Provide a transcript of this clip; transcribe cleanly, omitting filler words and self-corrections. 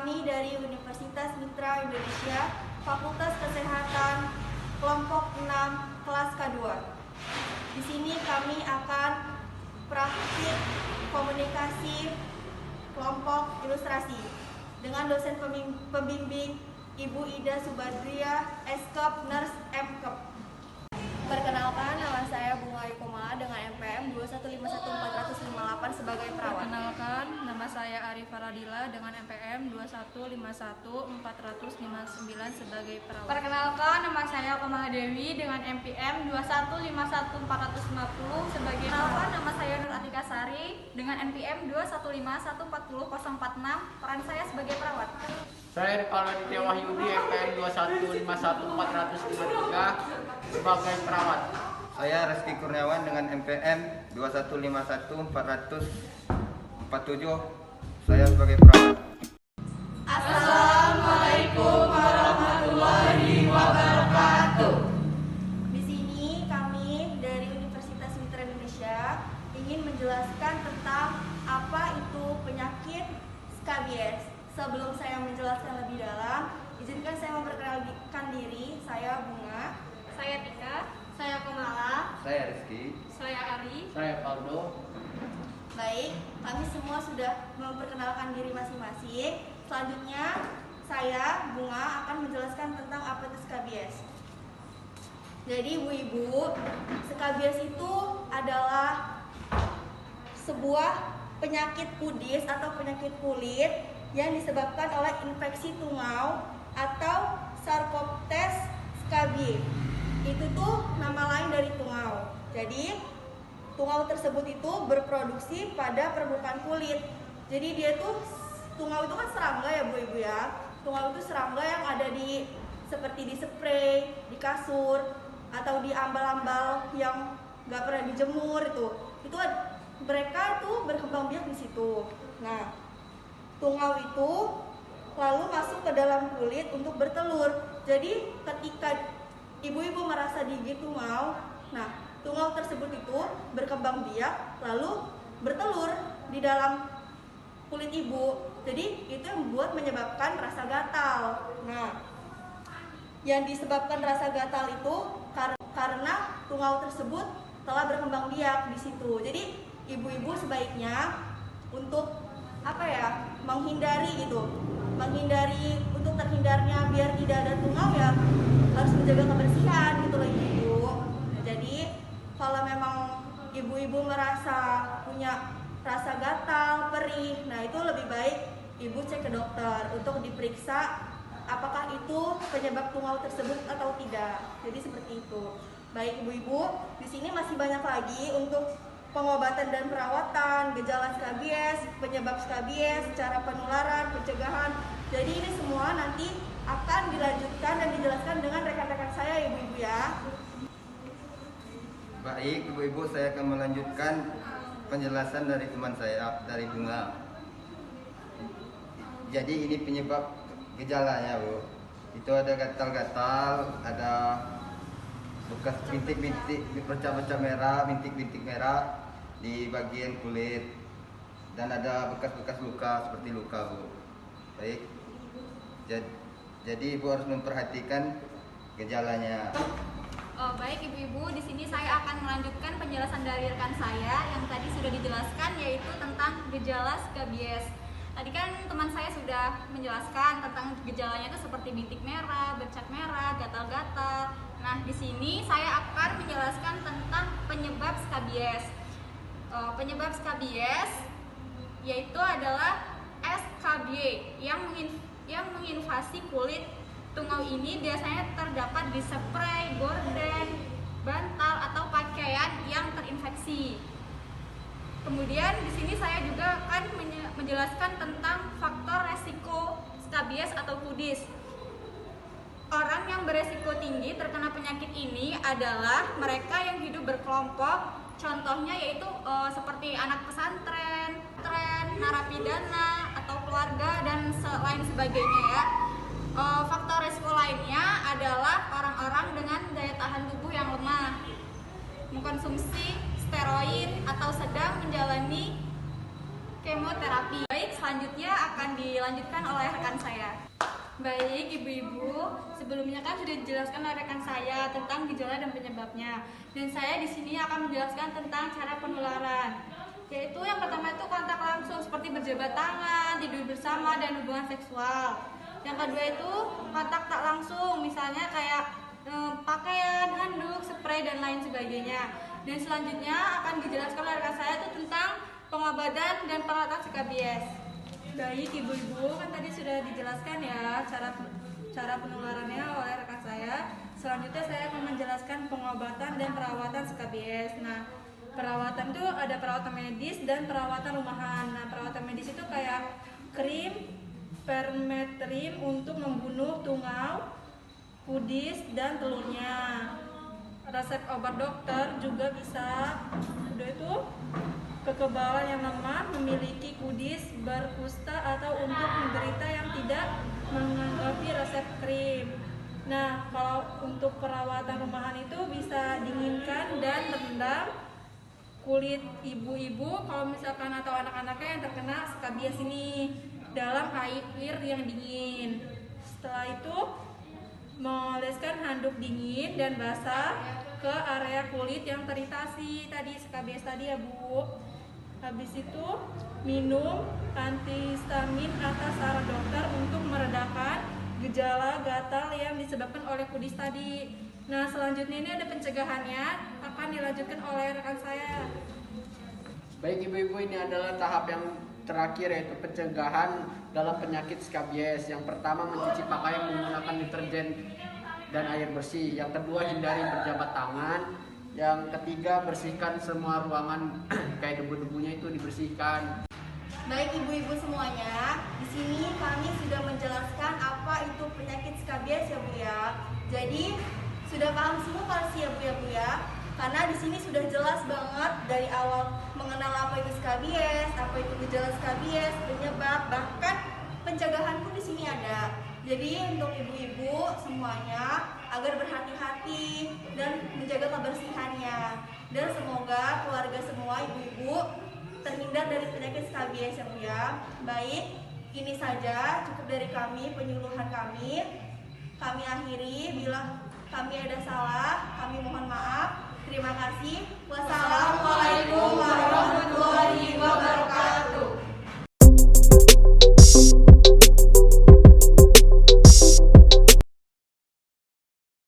Kami dari Universitas Mitra Indonesia, Fakultas Kesehatan, kelompok 6, kelas K2. Di sini kami akan praktik komunikasi kelompok ilustrasi dengan dosen pembimbing Ibu Ida Subadria, Eskep, Nurse, Mkep. Perkenalkan, nama saya Bunga Ikomala dengan NPM 2151458 sebagai perawat. Perkenalkan, nama saya Arifah Radila dengan NPM 2151459 sebagai perawat. Perkenalkan, nama saya Kamala Dewi dengan NPM 2151450 sebagai perawat. Nama saya Nur Atika Sari dengan NPM 215140046. Peran saya sebagai perawat. Saya Rifaldi Aditya Wahyudi, NPM 2151453 sebagai perawat. Saya Reski Kurniawan dengan NPM 2151447, saya sebagai perawat. Assalamualaikum warahmatullahi wabarakatuh. Di sini kami dari Universitas Mitra Indonesia ingin menjelaskan tentang apa itu penyakit skabies. Sebelum saya menjelaskan lebih dalam, izinkan saya memperkenalkan diri. Saya Bunga. Saya Tika. Saya Kamala. Saya Reski. Saya Ari. Saya Faldo. Baik, kami semua sudah memperkenalkan diri masing-masing. Selanjutnya, saya Bunga akan menjelaskan tentang apa itu skabies. Jadi ibu-ibu, skabies itu adalah sebuah penyakit kudis atau penyakit kulit yang disebabkan oleh infeksi tungau atau Sarcoptes scabiei. Itu tuh nama lain dari tungau. Jadi tungau tersebut itu berproduksi pada permukaan kulit. Jadi dia tuh, tungau itu kan serangga ya bu ibu ya. Tungau itu serangga yang ada di seperti di spray, di kasur, atau di ambal-ambal yang nggak pernah dijemur itu. Itu mereka tuh berkembang biak di situ. Nah, tungau itu lalu masuk ke dalam kulit untuk bertelur. Jadi ketika ibu-ibu merasa digigit tungau, nah tungau tersebut itu berkembang biak lalu bertelur di dalam kulit ibu. Jadi itu yang menyebabkan rasa gatal. Nah, yang disebabkan rasa gatal itu karena tungau tersebut telah berkembang biak di situ. Jadi ibu-ibu sebaiknya untuk menghindari untuk terhindarnya biar tidak ada tungau ya harus menjaga kebersihan gitu loh ibu. Nah, jadi kalau memang ibu-ibu merasa punya rasa gatal, perih, nah itu lebih baik ibu cek ke dokter untuk diperiksa apakah itu penyebab tungau tersebut atau tidak. Jadi seperti itu. Baik ibu-ibu, di sini masih banyak lagi untuk pengobatan dan perawatan, gejala skabies, penyebab skabies, cara penularan, pencegahan. Jadi ini semua nanti akan dilanjutkan dan dijelaskan dengan rekan-rekan saya ibu-ibu ya. Baik ibu-ibu, saya akan melanjutkan penjelasan dari teman saya, dari Bunga. Jadi ini penyebab gejalanya bu. Itu ada gatal-gatal, ada bekas bintik-bintik, bercak-bercak merah, bintik-bintik merah di bagian kulit, dan ada bekas-bekas luka seperti luka bu. Baik, jadi ibu harus memperhatikan gejalanya. Baik ibu-ibu, di sini saya akan melanjutkan penjelasan dari rekan saya yang tadi sudah dijelaskan, yaitu tentang gejala skabies. Tadi kan teman saya sudah menjelaskan tentang gejalanya itu seperti bintik merah, bercak merah, gatal-gatal. Nah, di sini saya akan menjelaskan tentang penyebab skabies. Penyebab skabies yaitu adalah scabiei yang menginvasi kulit. Tungau ini biasanya terdapat di spray, gorden, bantal atau pakaian yang terinfeksi. Kemudian di sini saya juga akan menjelaskan tentang faktor resiko skabies atau kudis. Orang yang beresiko tinggi terkena penyakit ini adalah mereka yang hidup berkelompok. Contohnya yaitu seperti anak pesantren, narapidana atau keluarga dan lain sebagainya ya. Faktor risiko lainnya adalah orang-orang dengan daya tahan tubuh yang lemah, mengkonsumsi steroid atau sedang menjalani kemoterapi. Baik, selanjutnya akan dilanjutkan oleh rekan saya. Baik, ibu-ibu, sebelumnya kan sudah dijelaskan oleh rekan saya tentang gejala dan penyebabnya. Dan saya di sini akan menjelaskan tentang cara penularan. Yaitu yang pertama itu kontak langsung seperti berjabat tangan, tidur bersama, dan hubungan seksual. Yang kedua itu kontak tak langsung, misalnya kayak pakaian, handuk, spray, dan lain sebagainya. Dan selanjutnya akan dijelaskan oleh rekan saya itu tentang pengobatan dan perawatan SKBS. Baik ibu-ibu, kan tadi sudah dijelaskan ya cara penularannya oleh rekan saya. Selanjutnya saya akan menjelaskan pengobatan dan perawatan SKBS. Nah, perawatan itu ada perawatan medis dan perawatan rumahan. Nah, perawatan medis itu kayak krim permetrin untuk membunuh tungau, kudis, dan telurnya. Resep obat dokter juga bisa. Udah itu kekebalan yang lemah, memiliki kudis, berkusta, atau untuk menderita yang tidak menanggapi resep krim. Nah, kalau untuk perawatan rumahan itu bisa dinginkan dan rendam kulit ibu-ibu kalau misalkan atau anak-anaknya yang terkena skabies ini dalam air yang dingin. Setelah itu mengoleskan handuk dingin dan basah ke area kulit yang teritasi tadi skabies tadi ya Bu. Habis itu minum antihistamin atas saran dokter untuk meredakan gejala gatal yang disebabkan oleh kudis tadi. Nah, selanjutnya ini ada pencegahannya, akan dilanjutkan oleh rekan saya. Baik ibu-ibu, ini adalah tahap yang terakhir yaitu pencegahan dalam penyakit skabies. Yang pertama, mencuci pakaian menggunakan deterjen dan air bersih. Yang kedua, hindari berjabat tangan. Yang ketiga, bersihkan semua ruangan kayak debu-debunya itu dibersihkan. Baik ibu-ibu semuanya, di sini kami sudah menjelaskan apa itu penyakit skabies ya Bu ya. Jadi sudah paham semua pasti ya Bu ya. Karena di sini sudah jelas banget dari awal mengenal apa itu skabies, apa itu gejala skabies, penyebab, bahkan pencegahan pun di sini ada. Jadi untuk ibu-ibu semuanya agar berhati-hati dan menjaga kebersihannya. Dan semoga keluarga semua ibu-ibu terhindar dari penyakit skabies ya Bu ya. Baik, ini saja cukup dari kami, penyuluhan kami. Kami akhiri, bila kami ada salah, kami mohon maaf. Terima kasih. Wassalamualaikum warahmatullahi wabarakatuh.